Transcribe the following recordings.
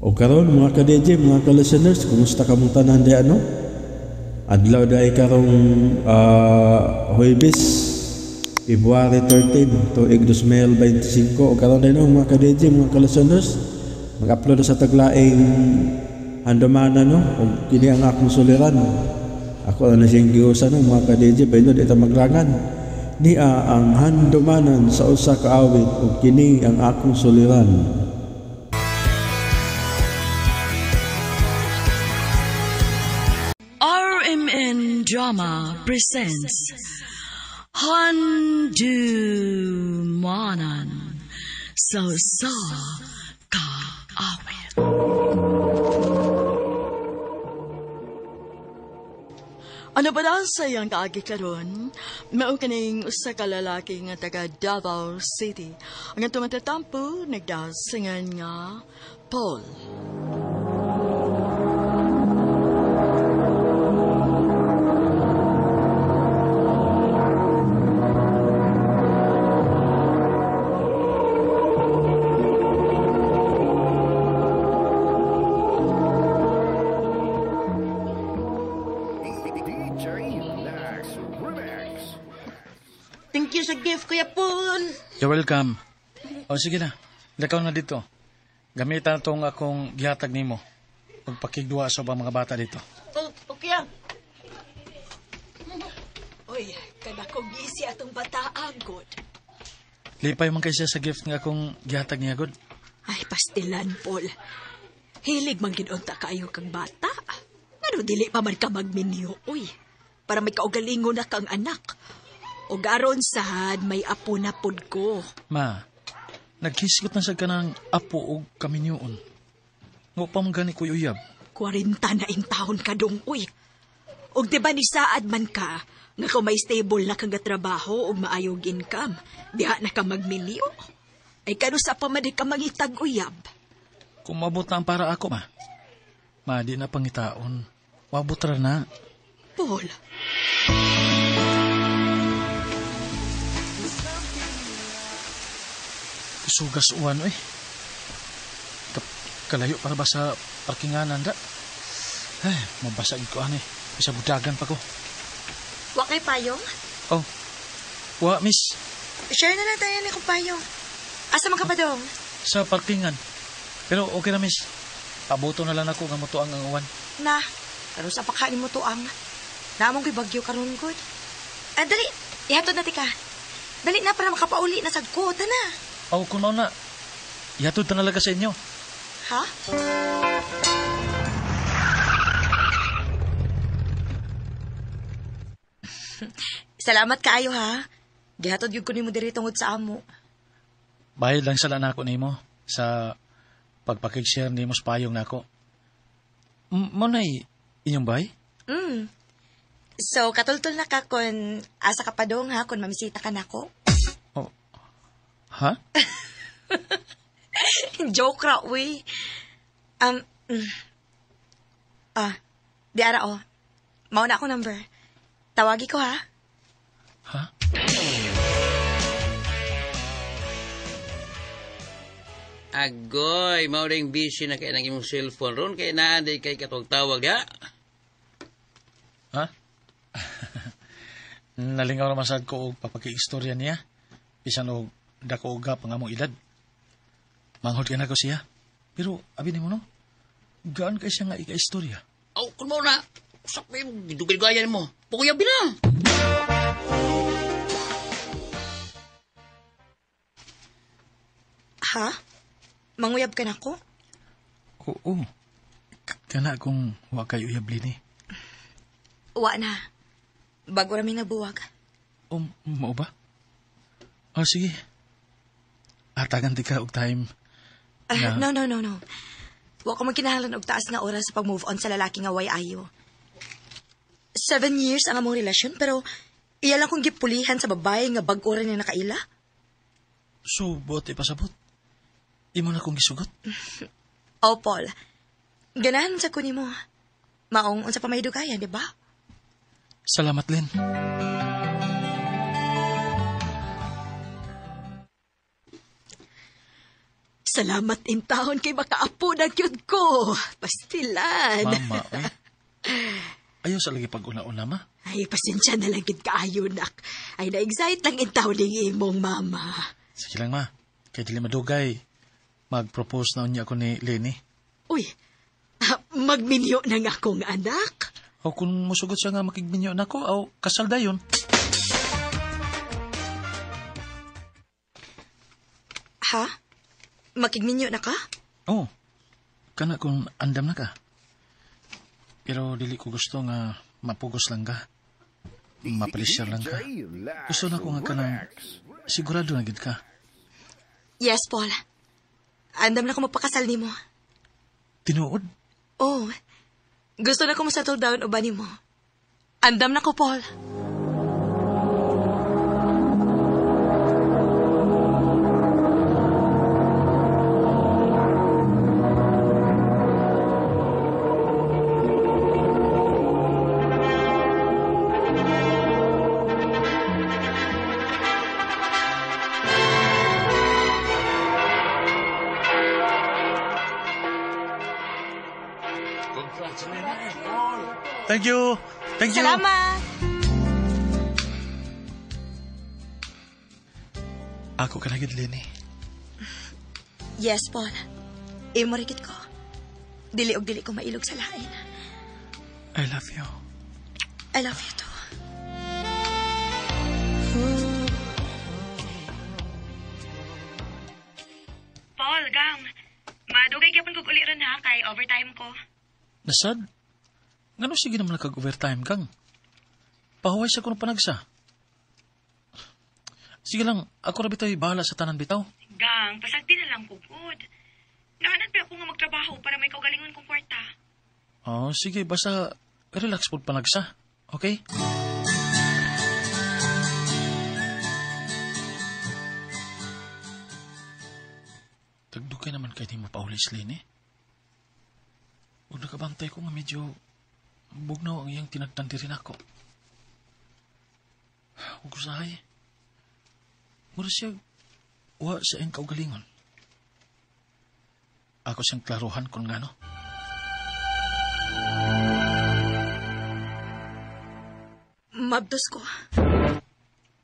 O karon mga ka-DJ, mga ka-listeners, kumusta ka mong tanan di ano? Adlaw dahil karong Huwebes, February 13 to 2025. O karon din mga ka-DJ, mga ka-listeners, mag-upload sa taglaing handumana no, o kini ang akong suliran. Ako na siyang giusa no, mga ka-DJ, bayno di ta maglangan. Niya ang handumanan sa usa ka awit o kini ang akong suliran. RMN Drama presents Handumanan sa Ka Awit. Ano ba na sa iyang kaagi karon? Mao kaning usa ka lalaki nga taga Davao City. Ang atong matatampo nagdasingan nga Paul. Thank you sa gift, Kuya Paul. You're welcome. O sige na, lakaw na dito. Gamitan itong akong gihatag nimo. Pagpakigduwa sa mga bata dito. Okay ah. Uy, kada ko gisi atong bata agod. Lipay man kayo siya sa gift nga akong gihatag niya, God. Ay, pastilan, Paul. Hilig man ginunta kayo kang bata. Ano, dili pa man ka magminyo, uy. Para may kaugalingon na kang anak. O garon sad, may apo na pod ko. Ma, nagkisigot na sa kanang apo o kaminyoon. Nga pa mong gani ko'y uyab. 40 na taon ka dong, uy. O diba ni saad man ka, nga kung may stable na kang trabaho o maayog income, diha na ka magminyo. Ay kano sa pamadig ka mangitag uyab. Kung mabot na ang para ako, ma. Ma, di na pangitaon. Wabot ra na. Paul. Sugas uwan, eh. Kalayo para ba sa parkinganan, da? Ay, mabasag ko, ane. Bisa budagan pa ko. Wakay payong? Oh, wa, miss. Share na lang tayo ni kong payong. Asa man ka pa dong? Sa parkingan. Pero okay na, miss. Pabuto na lang ako nga mutuang ang uwan. Na, pero sa pakain mo to ang. Namong kay bagyo karon good. Dali, ihatod na tika. Dali na para makapauli na sa kota na. Oh, kung na, ihatod na talaga sa inyo. Ha? Salamat kaayo ha. Gihatod yung kunin mo diri tungod sa amo. Bayad lang sala na ako nimo sa pagpakig-share nimo sa payong nako. Manay inyong bay? So, katultol na ka kung asa ka pa dong ha, kung mamisita ka na ko. Oh. Ha? Joke ra, uy. Di ara o. Mauna ako number. Tawagi ko ha. Ha? Agoy, mauring busy na kaya nang imong cellphone ron, kaya naaday kay katawag-tawag, ha? Ha? Nalingaw naman sad ko og papaki-istorya niya. Bisan og dako og gap ang among edad. Manghod ka na ko siya. Pero, abi ni mo no? Gaan kay siya nga ika-istorya. Aw, kung mo na, usak mo yung dugay-gayan mo. Pukuyabi na! Ha? Manguyab ka na ko? Oo. Kana kung wa kayo uyabli ni. Wa na. Bago rami nabuwag. O, mao ba? O, sige. Atagan di ka og time. No. Wa ko magkinahalan og taas nga oras sa pag-move on sa lalaki nga way ayo. 7 years ang among relasyon, pero iya lang kong gipulihan sa babae nga bag-o rin na nakaila. So, buot ipasabot. Imo na kong gisugot. Oh, Paul. Ganahan sa kunin mo. Maong unsa pa may dugayan, di ba? Salamat, Len. Salamat in taon kay makaapo na gyud ko. Pastilan. Mama, oy. Ayaw sa lagi pag-una-una, ma. Ay, pasensya na lang gid kaayo, nak. Ay, na-excite lang in taon ng imong mama. Sige lang, ma. Kaya dili madugay. Mag-propose na niya ako ni Lenny. Uy, magminyo na nga akong anak. O kung musugot siya nga makigminyo na ko, o kasal dayon. Ha? Makigminyo na ka? Oo. Kana kung andam na ka. Pero dili ko gusto nga mapugos lang ka. Mapalisyar lang ka. Gusto na ko nga kanang sigurado na gid ka. Yes, Paul. Andam na ko magpakasal nimo. Tinuod? Oh, gusto na ko settle down uban nimo. Andam na ko, Paul. Thank you. Thank you. Salamat. Ako ka na gid, Lenny. Yes, Paul. Imo rigid ko. Dili og dili ko mailog sa lain. I love you. I love you too. Paul, gang. Madugay gyapon kog uli ron ha kay overtime ko. Nasad? Ngano sige naman kag-overtime kang? Pahuway sa kuno panagsa. Sige lang, ako ra bitaw bahala sa tanan bitaw. Gang, pasagdi na lang ko good. Naanad pa ako nga magtrabaho para may kaugalingon kong kwarta. Oh, sige, basta relax pod panagsa. Okay? Tagdugay naman kay di mapaulis, Lenny. Huwag nakabantay ko nga medyo bugnaw ang iyang tinagtandi rin ako. Huwag usahay. Mura siya, wa sa iyang kaugalingon. Ako siyang klaruhan kung ngano. Mabdos ko.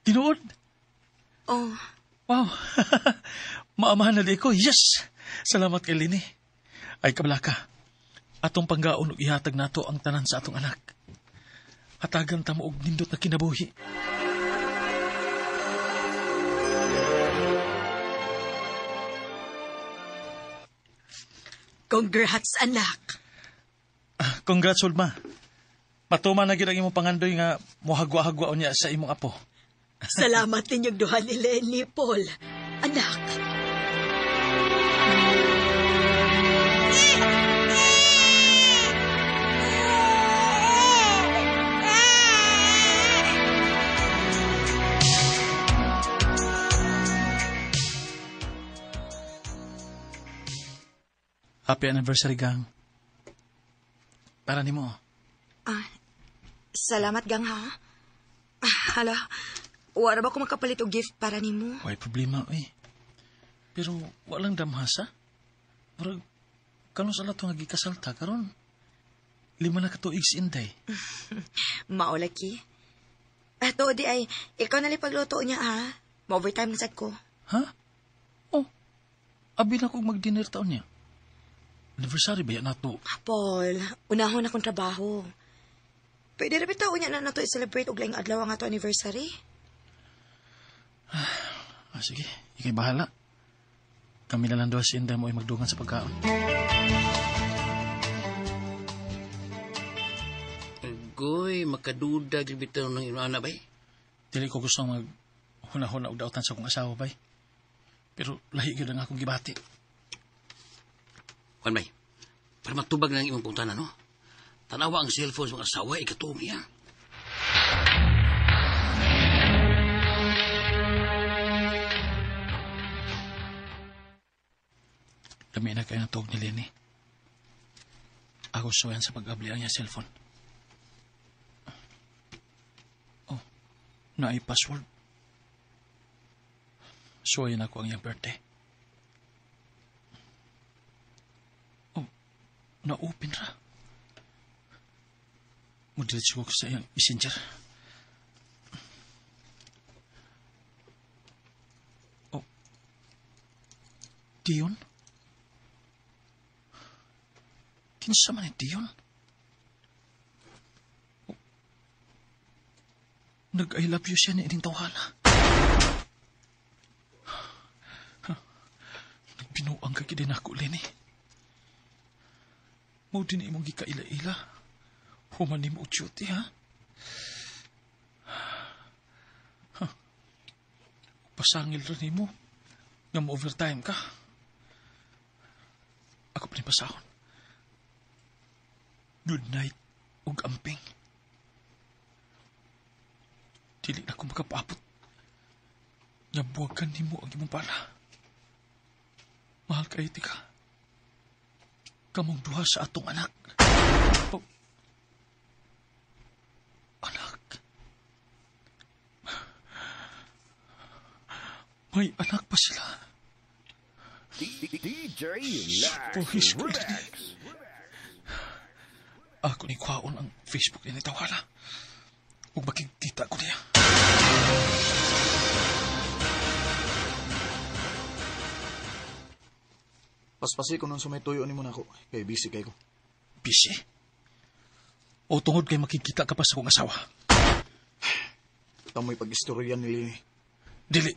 Tinuod? Oh, Wow. Maamahan na di ko. Yes! Salamat kay Lenny. Ay kabala ka. Atong panggaon ug ihatag nato ang tanan sa atong anak. Hatagan ta mo og nindot na kinabuhi. Congrats, anak. Congrats, Ulma. Patuman na gyud ang imong pangandoy nga mohagwa-hagwa niya sa imong apo. Salamat ninyong duha ni Lenny, Paul. Anak. Happy anniversary, gang. Para nimo. salamat gang ha. Hala, wala ba ko makapalit og gift para nimo? Way problema, oy. Pero walang damhasa. Murag kanon sa lato nga gikasalta karon. 5 na katuig si Inday. Maulaki. Ato di ay, ikaw na pagluto niya ha. Ma-overtime na sad ko. Ha? Oh. Abi na kong mag-dinner taon niya. Anniversary ba yan nato? Paul, unahon akong trabaho. Pwede rin bitaw niya na nato i-celebrate og laing adlaw ang ato anniversary. Sige, ikay bahala. Kami na lang doon si Inday mo ay magdungan sa pagkaon. Goy, makaduda bitaw ng ino anak bay. Dili ko gusto mag-huna-huna og dautan sa akong asawa bay. Pero lahi gyud ang akong gibati. Kuan bay. Para matubag ng imong pungtanan, no? Tanawa ang cellphone sa mga asawa, ikatuong niya. Lami na kayo ng tawag ni Lenny. Ako suyan sa pag-abli ang niya cellphone. Oh, na password. Suyan ako ang iyang birthday. na-open ra. Mudiretso ko sa iyang messenger. Oh. Dion? Kinsa man ni Dion? Oh. Nag-I love you siya ni ining tawhala. Nagbinuang ka din ako, Lenny. Mo din imong gikaila-ila. Humani mo duty, ha? Pasangil rin mo. Nga mo overtime ka. Ako pa rin pasahon. Good night, ug amping. Dili na ako makapapot. Nga buwagan ni mo ang imong pala. Mahal kayo, tika. Kamong duha sa atong anak. Oh. Anak. May anak pa sila. DJ Puhis ko din. Ako ni kwaon ang Facebook ni Tawhala. Huwag makikita ko niya. Paspasi ko nung sumituyo ni mo na ako. Kaya busy kayo ko. Busy? O tungod kay makikita ka pa sa kong asawa? Tamoy pag-istorya ni Lini. Dili.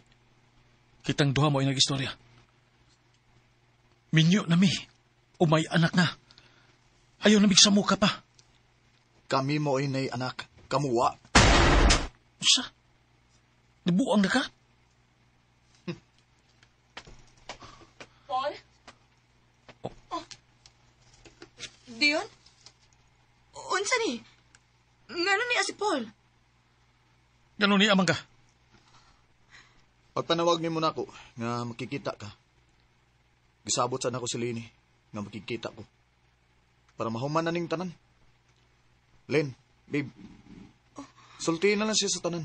Kitang duha mo ay nag-istorya. Minyo na mi. O may anak na. Ayaw na migsa mo ka pa. Kami mo ay nay anak. Kamuwa. Sa? Nabuang na ka? Paul? Oh. Dion? Unsa ni? Ngano ni si Paul? Ganun ni amang ka? Pagpanawag ni mo na ako nga makikita ka. Gisabot sa nako si Lini nga makikita ko. Para mahuman na ning tanan. Len, babe. Sultihin na lang siya sa tanan.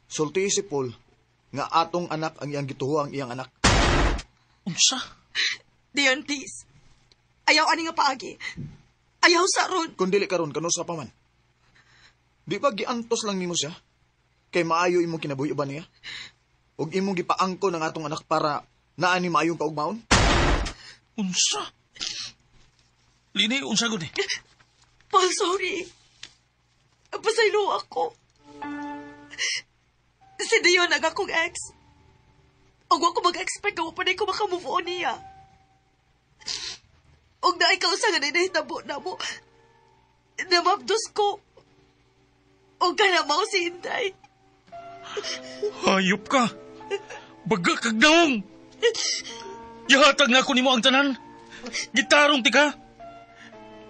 Sultihin si Paul nga atong anak ang iyang gituho ang iyang anak. Unsa? Dion, please. Ayaw ani nga paagi. Ayaw sa ron. Kung dili karon kanusa pa man. Di ba giantos lang nimo siya? Kay maayo imong kinabuhi-uban niya? Ug imong gipaangko ng atong anak para naani maayong kaugmaon? Unsa? Lini, unsa gud ni? Paul, sorry. Pasaylo ako. Si Dion ang akong ex. Ug ako mag-expect nga pa ko makamove on niya. Ug na ikaw sa nga nahitabo na mo. Namabdos ko. Ug ka na mo si Inday. Hayop ka! Baga kag daong! Yahatag na ako nimo ang tanan. Gitarong tika.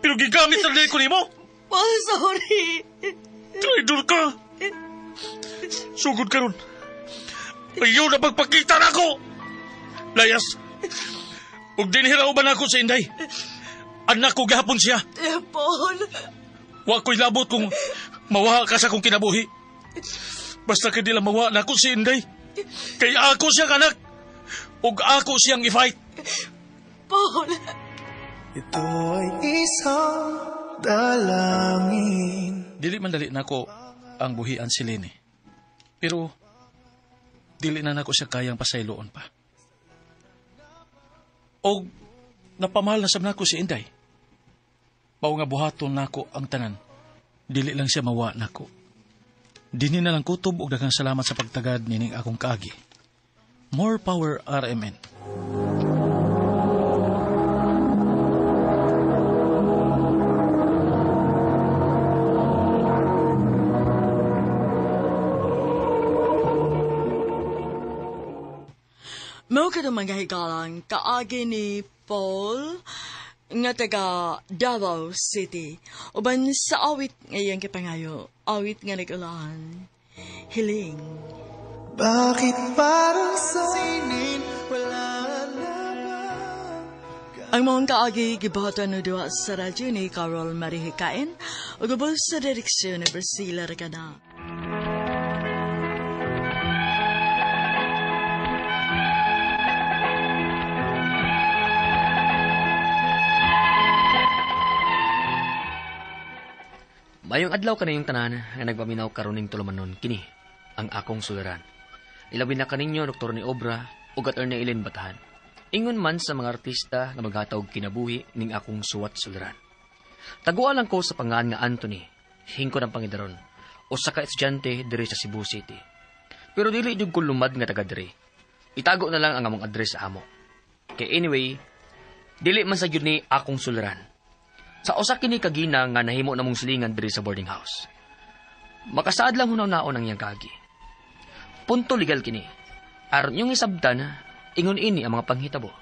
Pero gigamit na ko nimo. Paul, sorry. Traidor ka! Sugod ka ron. Ayaw na pagpakita na ako! Layas! Huwag din hirauban ako sa Inday. Anak ko gahapon siya. Paul. Wa ko'y labot kung mawaha ka sa kong kinabuhi. Basta ka nila mawaha na ako si Inday. Kaya ako siyang anak. Huwag ako siyang i-fight. Paul. Ito ay isang dalangin. Dili man dali na ako ang buhian si Lini. Pero, dili na nako siya kayang pasayloon pa. O, napamahal na sab nako si Inday. Mao nga buhaton nako ang tanan. Dili lang siya mawa nako. Dini na lang kutob og daghang salamat sa pagtagad nining akong kaagi. More power, RMN. Mao ka mga higalang kaagi ni Paul nga taga Davao City. Uban sa awit ngayang kipangayo, awit nga nag-ulahan. Hiling. Bakit parang sa sinin wala na ba? Ang mga kaagi gibatan no duwa sa radyo ni Carol Marihikain o gabos sa direksyon ni Priscilla Recana. Mayong adlaw ka na yung tanan nga nagpaminaw karon ning tulumanon kini ang akong suliran. Ilabi na kaninyo Dr. ni Obra ug Attorney Ellen Batahan. Ingon man sa mga artista nga maghatag kinabuhi ning akong suwat suliran. Taguan lang ko sa pangalan nga Anthony, hingko ng Pangidaron, o sa ka-estudyante diri sa Cebu City. Pero dili jud ko lumad nga taga diri. Itago na lang ang among address sa amo. Kay anyway, dili man sa jud ni akong suliran. Sa usa kini kagina nga nahimo namong silingan diri sa boarding house. Makasaad lang hunaw-naon ang iyang kagi. Punto legal kini. Aron yung isabtan, ingon ini ang mga panghitabo.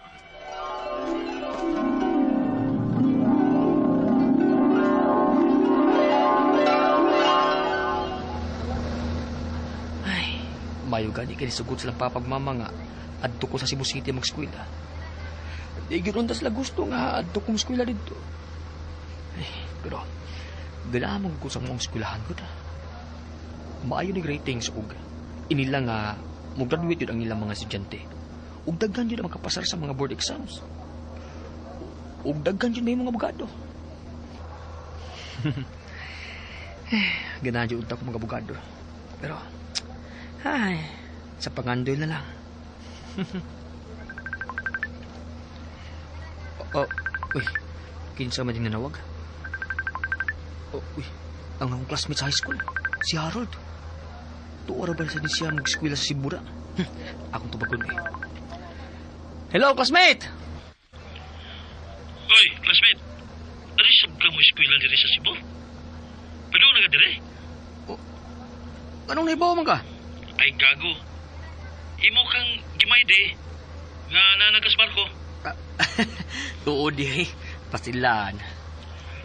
Ay, mayo gani kini sugod silang papagmama nga adto ko sa Cebu City mag-eskwela. Di gyud sila gusto nga adto kong eskwela dito. Ay, pero ganamang ko sa mong eskwelahan ko ta. Maayo ni ratings ug inila nga mo-graduate yun ang ilang mga estudyante. Ug daghan yun ang makapasar sa mga board exams. Ug daghan yun na yung mga abogado. Ganahan yun ko mga abogado. Pero, ay, sa pangandoy na lang. Uy, kinsa man din nanawag? Uy, ang akong classmate sa high school, si Harold. Tuwara ba sa din siya mag-eskwela sa Sibura? Akong tubagon eh. Hello, classmate! Oy, classmate. Ano sab ka mo eskwela diri sa Cebu? Pero nga dire? Anong naibaw man ka? Ay, gago. Imo kang gimayde nga nanagas barko. Tuod eh. Pasilan.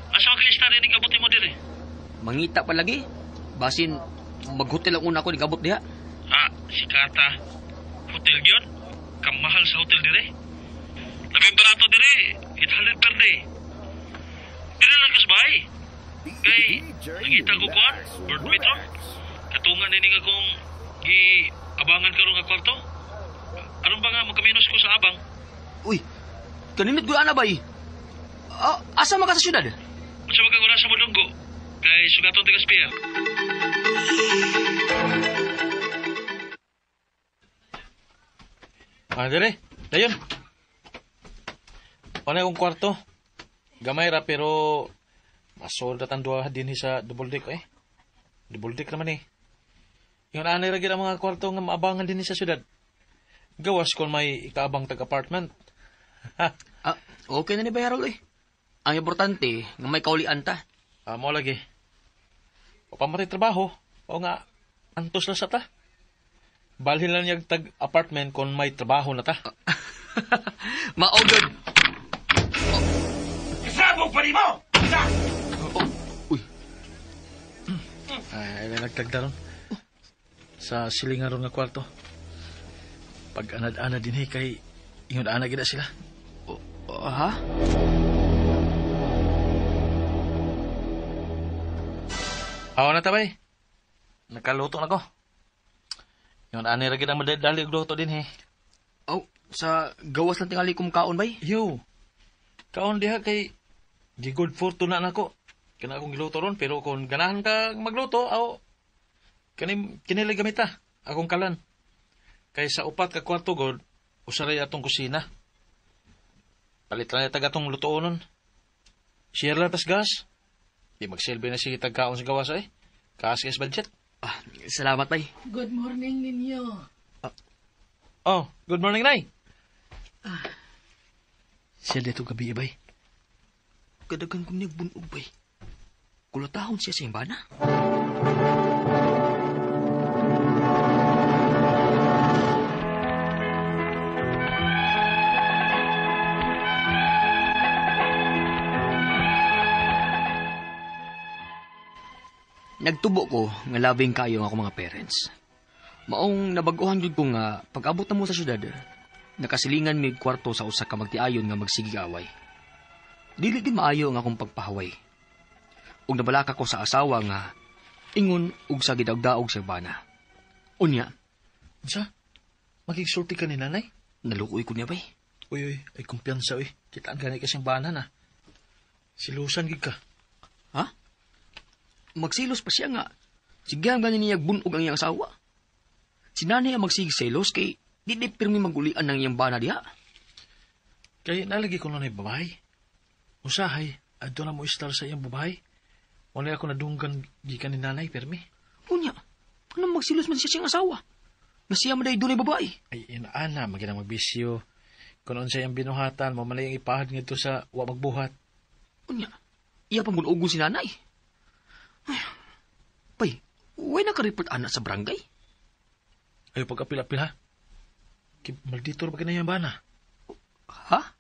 Asa ka lista rin ikabuti mo dire? Mangita pa lagi. Basin, mag-hotel ang una ko ni kabot diha. Si Kata. Hotel yun? Kamahal sa hotel dire? Labing barato dire. 800 per day. Dire lang kasbay. Kay, nangita ko kuhan, Bird Patron. Katungan nini nga kung gi-abangan ka rin nga kwarto. Anong ba nga magkaminos ko sa abang? Uy, kaninit ko ana ba eh? Asa maka sa syudad? Asa magkaguna sa Mudunggo? Kay Sugaton de Gaspia. Dire, dayon. Panay kong kwarto. Gamay ra pero masolda tan duha din sa double deck eh. Double deck naman eh. Yung anay ra gid ang mga kwarto nga maabangan din sa syudad. Gawas kung may ikaabang tag-apartment. Okay na ni Bayarol eh. Ang importante, nga may kaulian ta. Mo lagi. O pamatay trabaho, o nga, antos na sa ta. Balhin lang yung tag-apartment kung may trabaho na ta. Maogod! Kasabog pa rin mo! Uy. Ay, nagtagda ron. Sa silingan ron nga kwarto. Pag anad-anad din kay ingon ana gid sila. Ha? Awa na tabay. Nakaluto na ko. Yung ani ra gid ang madali og luto din Sa gawas lang tingali kong kaon bay? Yo. Kaon diha kay di good fortune na nako. Kana akong giluto ron pero kung ganahan ka magluto kinilay gamit akong kalan. Kay sa upat ka kwarto god usaray atong kusina. Palit lang tag atong lutoon nun. Share lang tas gas. Di magsilbi na sige tagkaon sa gawas eh. Kaas budget. Salamat bay. Good morning ninyo. Good morning, Nay. Siya dito gabi bay. Kadagan kong nagbunog bay. Kulatahon siya sa imbana. Nagtubo ko nga labing kayo ako mga parents. Maong nabaguhan jud ko nga pag-abot na mo sa syudad, nakasilingan mi kwarto sa usa ka magtiayon nga magsigig-away. Dili gid maayo nga akong pagpahaway. Ug nabalaka ko sa asawa nga ingon ug sa gidagdaog sa bana. Unya, Sa? Magigsulti ka ni nanay? nalukoy ko niya bay. Uy, ay kumpiyansa Kitaan ka na kasing banan Si Lusan gid ka. Ha? magsilos pa siya nga. Sige ang ganin niya bunog ang iyang asawa. Si nanay ang magsigiselos kay di pirmi magulian ng iyang bana diha. Kaya nalagi ko na babae. Usahay, adto na mo istar sa iyang babae. Wala ako nadunggan gikan ni nanay, permi. Unya, anong magsilos man siya siyang asawa? Nasiya mo dahil doon ay babae. Ay, inaana, maginang magbisyo. Kung siya yung binuhatan, mamalay ang ipahad nga sa wa magbuhat. Unya, iya pang gunugon si nanay. Ay, pay, huwag naka-report anak sa barangay. Ayaw pag-apil-apil ha. Malditor ba kinayang bana? Ha?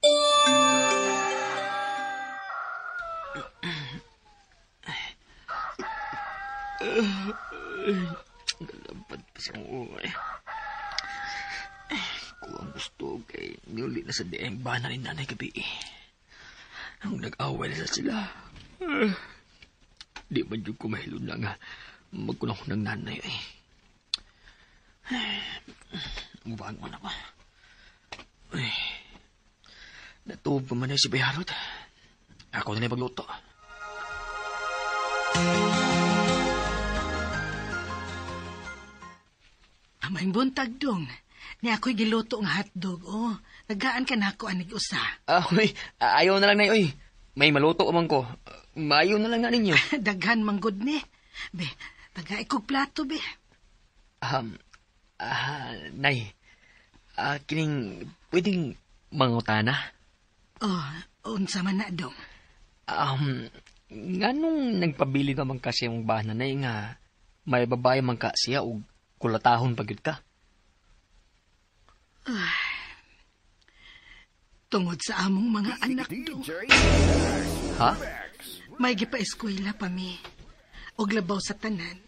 Galapad pa sa uwi. Kung ang gusto kay niuli na sa dieng bana ni nanay gabi. Ang nag-away na sila. Di ba yung kumahilun na nga magkunang ng nanay ay. Mubaan mo na ba? Ay, natuog pa man ay si Bayarod. Ako na pagluto. Amay buntag dong. Ni ako'y giluto ng hotdog, oh. Nagaan ka na ako anig usa. Uy, ayaw na lang na, uy. May maluto man ko. Maayaw na lang na ninyo. Daghan manggod ni. Be, taga ikog plato, be. Nay. Kining, pwedeng mangutana? Oh, unsa man na dong. Nganong nagpabili naman kasi yung bana na nga may babae man ka siya o kulatahon pagyud ka? Tungod sa among mga anak dong. Ha? May gipa-eskwela pa mi. Og labaw sa tanan.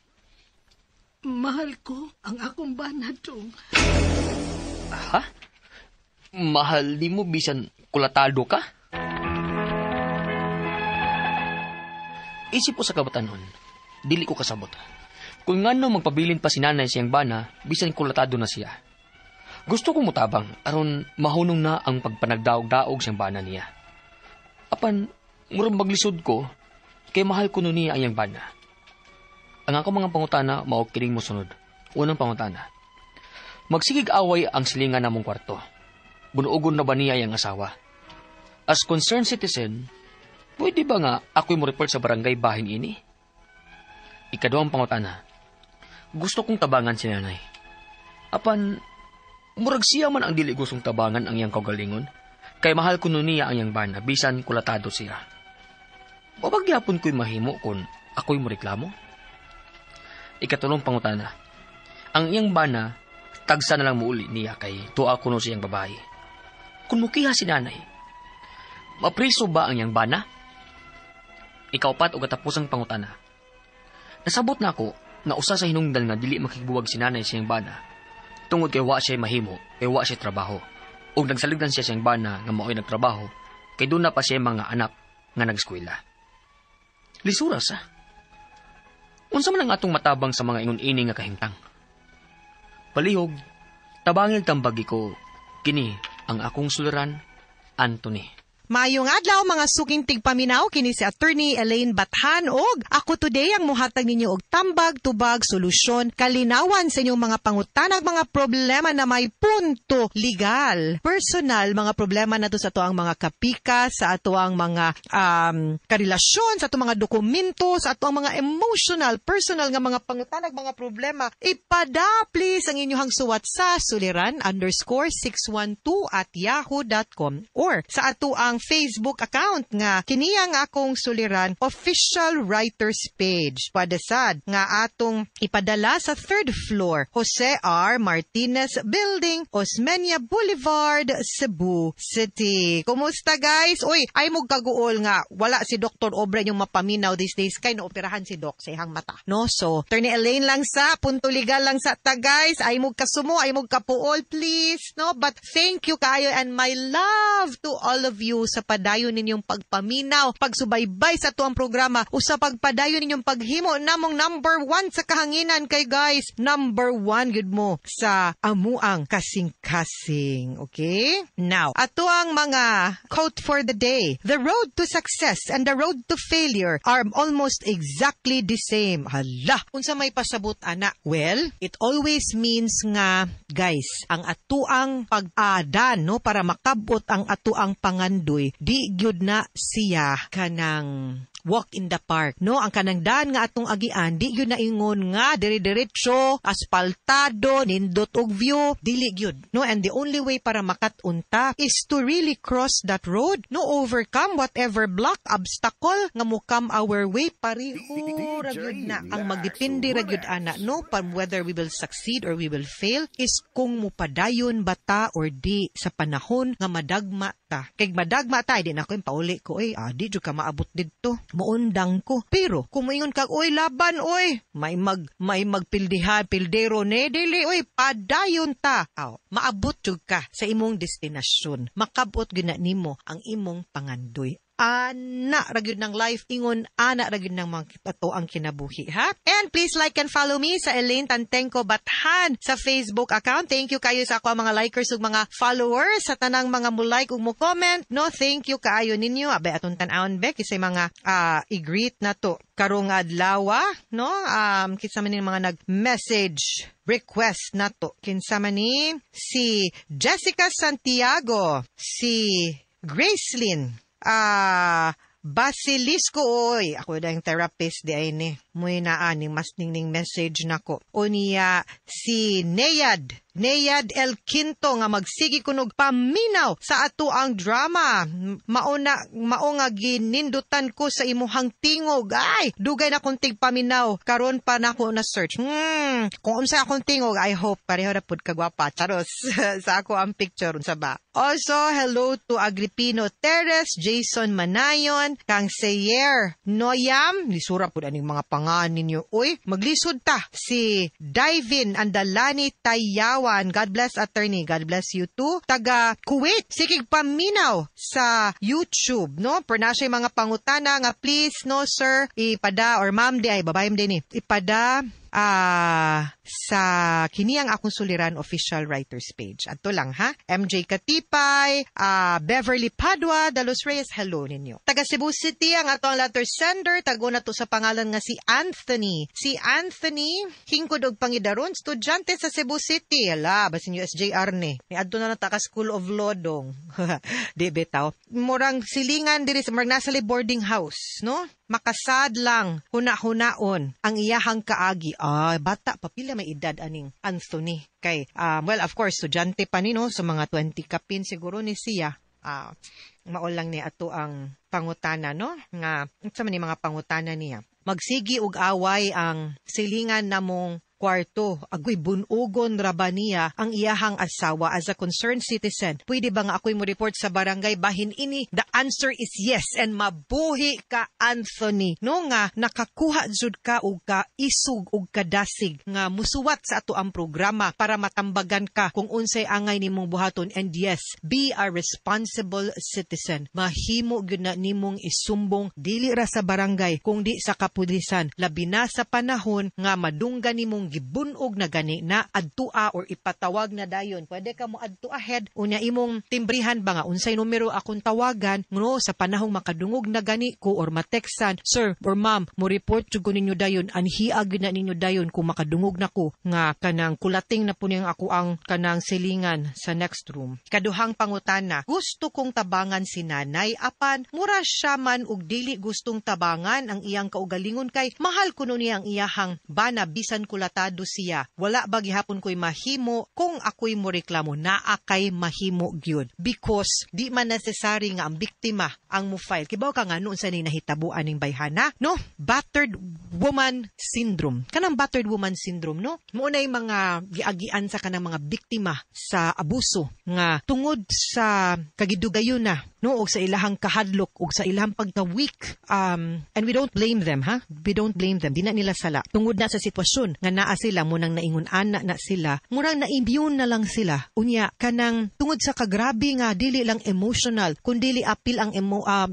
Mahal ko ang akong bana dong. Ha? Mahal di mo bisan kulatado ka? Isip ko sa kabatanon, dili ko kasabot. Kung ngano magpabilin pa si nanay siyang bana, bisan kulatado na siya. Gusto kong mutabang, aron mahunong na ang pagpanagdaog-daog siyang bana niya. Apan, murang maglisod ko, kay mahal ko nun niya ang bana. Ang ako mga pangutana, maukiling mo sunod. Unang pangutana. Magsigig away ang silingan namong kwarto. Bunuogon na ba niya ang asawa? As concerned citizen, pwede ba nga ako'y mo report sa barangay bahin ini? Ikaduhang pangutana. Gusto kong tabangan si nanay. Apan, murag siya man ang dili gustong tabangan ang iyang kaugalingon. Kay mahal ko nun niya ang iyang bana, bisan kulatado siya. Babagyapon ko'y mahimo kung ako'y mo reklamo? Ikatulong pangutana. Ang iyang bana, tagsa na lang muuli niya kay tuwa ko no siyang babae. Kung mukiha si nanay, mapriso ba ang iyang bana? Ikaupat o katapusang pangutana. Nasabot na ako na usa sa hinungdan nga dili makigbuwag si nanay siyang bana. Tungod kay wa siya mahimo, kay wa siya trabaho. O nagsaligdan siya siyang bana nga mao'y nagtrabaho, kay doon na pa siya mga anak nga nag-eskwela. Lisuras ha? Unsa man ang atong matabang sa mga ingon-ini nga kahintang? Palihog, tabangil tambagi ko, kini ang akong suliran, Anthony. Maayong adlaw mga suking tigpaminaw kini si Attorney Elaine Bathan og ako today ang muhatag ninyo og tambag, tubag, solusyon, kalinawan sa inyong mga pangutanag, mga problema na may punto legal, personal, mga problema na to sa ato ang mga kapika, sa ato ang mga karelasyon, sa ato mga dokumento, sa ato ang mga emotional, personal nga mga pangutanag, mga problema. Ipada please ang inyong suwat sa suliran_612@yahoo.com or sa ato ang Facebook account nga kiniyang akong suliran official writers page. Padasad nga atong ipadala sa 3rd floor Jose R. Martinez Building, Osmeña Boulevard, Cebu City. Kumusta guys? Uy, ay mong kaguol nga wala si Dr. Obra yung mapaminaw these days kay naoperahan si Doc sa ihang mata. No? So, Attorney Elaine lang sa, punto legal lang sa ta guys. Ay mong kasumo, ay mong kapuol please. No? But thank you kayo and my love to all of you sa padayon ninyong pagpaminaw, pagsubaybay sa tuang programa, o sa pagpadayon ninyong paghimo namong number 1 sa kahanginan kay guys. Number 1 gud mo sa amuang kasing-kasing. Okay? Now, ato ang mga quote for the day. The road to success and the road to failure are almost exactly the same. Hala, unsa may pasabot ana? Well, it always means nga, guys, ang atuang pag-adan, no, para makabot ang atuang pangandoy, di gyud na siya kanang walk in the park, no? Ang kanang daan nga atong agian, di yun na ingon nga dire-diretso, aspaltado, nindot og view, dili gyud, no? And the only way para makatunta is to really cross that road, no? Overcome whatever block, obstacle nga mo come our way, pariho ra gyud na. Ang magdepende ra gyud ana, no? Whether we will succeed or we will fail is kung mupadayon bata or di sa panahon nga madagma ta. Kay madagma ta, di na ko pauli ko, di jud ka maabot didto. Muundang ko. Pero, kung moingon kag, laban, may magpildihan, pildero ne, dili, padayon ta. Maabot jud ka sa imong destinasyon. Makabot gyud na nimo ang imong pangandoy. Ana ragyod ng life, ingon ana ragyod ng mga ato ang kinabuhi, ha? And please like and follow me sa Elaine Tantenko Bathan sa Facebook account. Thank you kayo sa ako mga likers ug mga followers, sa tanang mga mo like ug mo comment, no? Thank you kaayo ninyo. Abay aton tan-awon be kisay mga i-greet na to karong adlaw, no? Kinsa man ni mga nag-message request na to. Kinsa man ni si Jessica Santiago, si Gracelyn Basilisco, ako na yung therapist di ay ni. Muy naani, mas ning message nako. O niya, si Neyad El Quinto nga magsigi kunog paminaw sa ato ang drama. Mao nga ginindutan ko sa imuhang tingog. Ay, dugay na kong paminaw. Karon pa nako na search. Kung unsa akong tingog, I hope pareho na pud kagwapa. Charos, sa ako ang picture unsa ba. Also, hello to Agripino Teres, Jason Manayon, kang Seyer Noyam, nisura pud aning mga pangalan ninyo. Maglisod ta. Si Divin Andalani Tayawan, God bless attorney, God bless you too. Taga Kuwait, sikig paminaw sa YouTube, no? Per na siya mga pangutana nga please, no sir, ipada, or ma'am di ay, babayam din ipada, sa Kiniyang Akong Suliran official writers page. Ato lang ha. MJ Katipay, Beverly Padua, Dalos Reyes, hello ninyo. Taga Cebu City ang atong letter sender, tago na to sa pangalan nga si Anthony. Si Anthony, hingkod og pangidaron, estudyante sa Cebu City. Hala, basin USJR ni. Adto na ta ka School of Law dong. Di bitaw. Murang silingan diri sa Marnasali boarding house, no? Makasad lang, huna-hunaon ang iyahang kaagi. Bata, papila may edad aning Anthony. Kay, well, of course, estudyante pa ni, no? Sa mga 20 kapin siguro ni siya. Maulang ni ato ang pangutana, no? Nga, sa man ni mga pangutana niya. Magsigi og away ang silingan namong kwarto, agoy bunugon rabaniya ang iyahang asawa as a concerned citizen. Pwede ba nga ako'y mo report sa barangay bahin ini? The answer is yes. And mabuhi ka, Anthony. No nga, nakakuha jud ka og ka isug og kadasig nga musuwat sa ato ang programa para matambagan ka kung unsay angay nimong buhaton. And yes, be a responsible citizen. Mahimo gyud na nimong isumbong dili ra sa barangay kung di sa kapulisan. Labi na sa panahon nga madunggan nimong gibunog na gani na adtua or ipatawag na dayon. Pwede ka mo adto ahead unya imong timbrihan ba nga unsay numero akong tawagan no sa panahong makadungog na gani ko or mateksan, sir or ma'am, mo report jud ko ninyo dayon, anhiag na ninyo dayon kung makadungog na ko nga kanang kulating na po niyang ako ang kanang silingan sa next room. Kaduhang pangutana, gusto kong tabangan si nanay apan mura siya man og dili gustong tabangan ang iyang kaugalingon kay mahal kuno niya ang iyahang bana bisan kulata siya. Wala ba gihapon ko'y mahimo kung ako'y mo reklamo na akay mahimo gyud. Because di man necessary nga ang biktima ang mo file. Kibaw ka nga noon sa ni nahitabuan ning bayhana, no? Battered woman syndrome. Kanang battered woman syndrome, no? Muna yung mga giagian sa kanang mga biktima sa abuso nga tungod sa kagidugayon na, no? O sa ilahang kahadlok o sa ilahang pagka-weak. And we don't blame them, ha? We don't blame them. Di na nila sala. Tungod na sa sitwasyon nga naa naa sila munang naingon ana na sila, murang na-immune na lang sila. Unya kanang tungod sa kagrabe nga dili lang emotional, kundi apil ang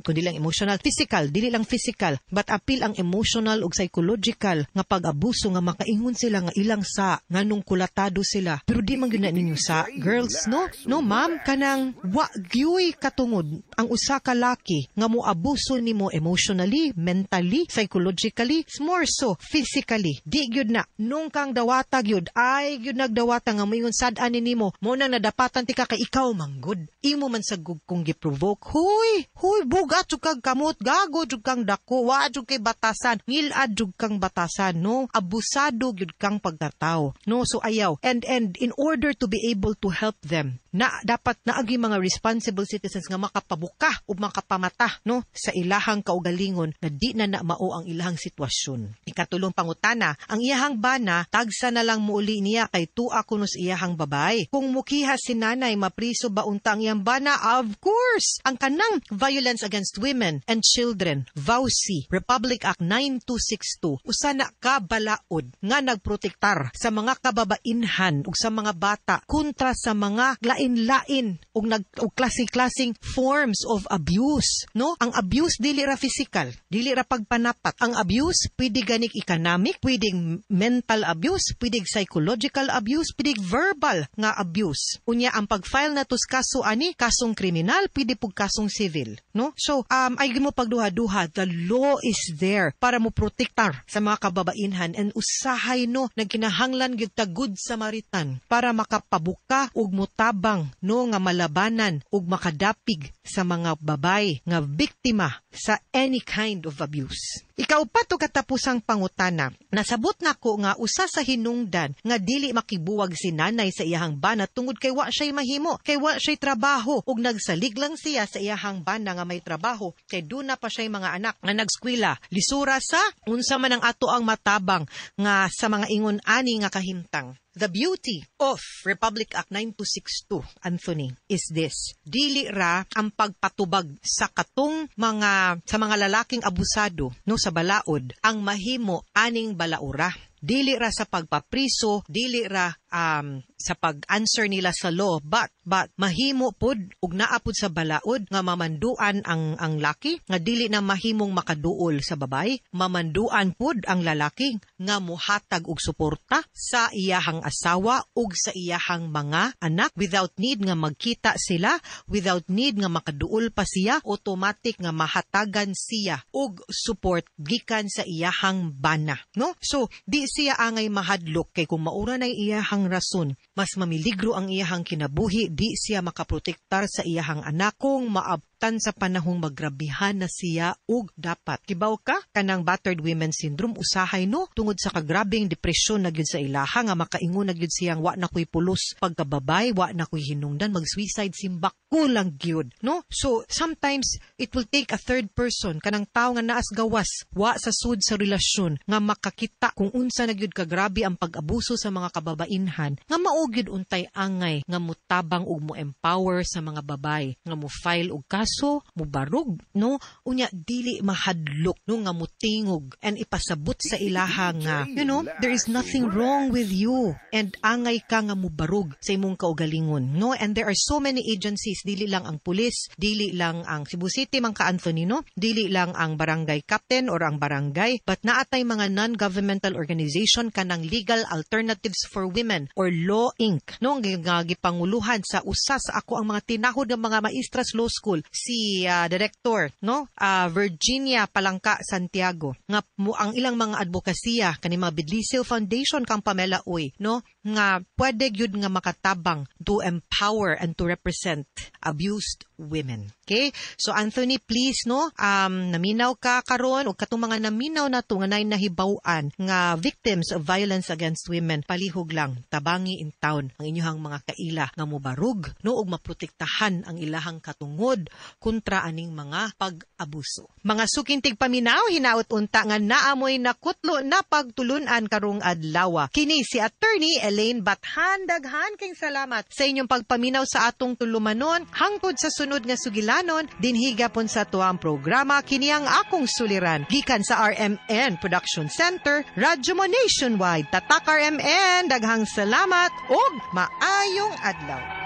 kundi lang emotional, physical, dili lang physical, but apil ang emotional ug psychological nga pag-abuso nga makaingon sila nga ilang sa nganong kulatado sila. Pero di man gyud na ninyo sa girls, no? No ma'am, kanang wa gyuy katungod ang usa ka laki nga moabuso nimo emotionally, mentally, psychologically, more so physically. Di gyud na nung kang dawata gyud ay gyud nagdawata nga moingon sad-an nimo mo nang nadapatan ti ka kay ikaw manggod. Imo man sa kung gi-provoke. Huy, bugat jud kang kamot, gago jud kang dako, wa jud kay batasan, ngilad jud kang batasan, no? Abusado gyud kang pagkatao, no? So ayaw. And in order to be able to help them, na dapat naagi mga responsible citizens nga makapabuka o makapamata, no, sa ilahang kaugalingon na di na mao ang ilahang sitwasyon. Ikatulong pangutana, ang iyahang bana tagsa na lang muuli niya kay tua kuno sa iyahang babay. Kung mukiha si nanay mapriso ba unta ang iyang bana? Of course. Ang kanang Violence Against Women and Children, VAUSI, Republic Act 9262, usana ka balaod nga nagprotektar sa mga kababainhan ug sa mga bata kontra sa mga lain ug klase-klaseng forms of abuse, no? Ang abuse dili ra physical, dili ra pagpanapat. Ang abuse pwede ganik economic, pwedeng mental abuse, pwedeng psychological abuse, pwedeng verbal nga abuse. Unya ang pag-file natos kaso ani, kasong kriminal, pwede pug kasong civil, no? So ay gimo pagduha-duha, the law is there para mo protektar sa mga kababainhan and usahay no nagkinahanglan gyud ta good Samaritan para makapabuka ug mutabang no nga malabanan ug makadapig sa mga babay nga biktima sa any kind of abuse. Ikaw pa to katapusang pangutana. Nasabot nako nga usa sa hinungdan nga dili makibuwag si nanay sa iyahang bana tungod kay wa siya'y mahimo, kay wa siya'y trabaho ug nagsalig lang siya sa iyahang bana nga may trabaho kay duna pa siya'y mga anak nga nagskwela. Lisura sa unsa man ang ato ang matabang nga sa mga ingon ani nga kahimtang. The beauty of Republic Act 9262, Anthony, is this. Dili ra ang pagpatubag sa katong sa mga lalaking abusado no sa balaod ang mahimo aning balaura. Dili ra sa pagpapriso, dili ra sa pag-answer nila sa law, but mahimo pod ug naa pod sa balaod nga mamanduan ang laki nga dili na mahimong makaduol sa babay, mamanduan pod ang lalaki nga muhatag og suporta sa iyahang asawa ug sa iyahang mga anak without need nga magkita sila, without need nga makaduol pa siya, automatic nga mahatagan siya og support gikan sa iyahang bana, no? So di siya angay mahadlok kay kung maura na iyahang rason, mas mamiligro ang iyahang kinabuhi, di siya makaprotektar sa iyahang anak kung maabtan sa panahong magrabihan na siya ug dapat. Kibaw ka, kanang battered women syndrome, usahay no, tungod sa kagrabing depresyon na gyud sa ilaha nga makaingon na gyud siyang wa na ko'y pulos pagkababay, wa na ko'y hinungdan, mag-suicide simbak ko lang gyud, no? So, sometimes, it will take a third person, kanang tao nga naas gawas, wa sa sud sa relasyon, nga makakita kung unsa na gyud kagrabe ang pag-abuso sa mga kababainhan, nga maugid untay angay, nga mutabang ug mo empower sa mga babay, nga mo file og kaso, mo barog, no? Unya dili mahadlok no nga mutingog and ipasabot sa ilaha nga, you know, there is nothing wrong with you and angay ka nga mo barog sa imong kaugalingon, no? And there are so many agencies, dili lang ang pulis, dili lang ang Cebu City man ka Anthony, no? Dili lang ang barangay captain or ang barangay, but naatay mga non-governmental organization kanang Legal Alternatives for Women or Law Inc. No, nga gipanguluhan sa usa sa ako ang mga tinahod ng mga maestras law school, si director, no, Virginia Palangka Santiago, nga ang ilang mga advokasya kani mga Bidlisio Foundation kang Pamela Uy, no, nga pwede gyud nga makatabang to empower and to represent abused women. Okay? So Anthony, please, no, naminaw ka karon o katong mga naminaw nato nga nay nahibaw-an nga victims of violence against women, palihog lang tabangi in town ang inyong mga kaila nga mobarug, no, ug maprotektahan ang ilahang katungod kontra aning mga pag-abuso. Mga sukintig paminaw, hinaot unta nga naamoy nakutlo na pagtulunan karong adlaw. Kini si Attorney Elaine Bathan. Daghan king salamat sa inyong pagpaminaw sa atong tulumanon hangtod sa sunod nga sugilanon dinhi gapon sa tuang programa kini ang akong suliran gikan sa RMN Production Center, Radyo Mo Nationwide. Tatak RMN, daghang salamat ug maayong adlaw.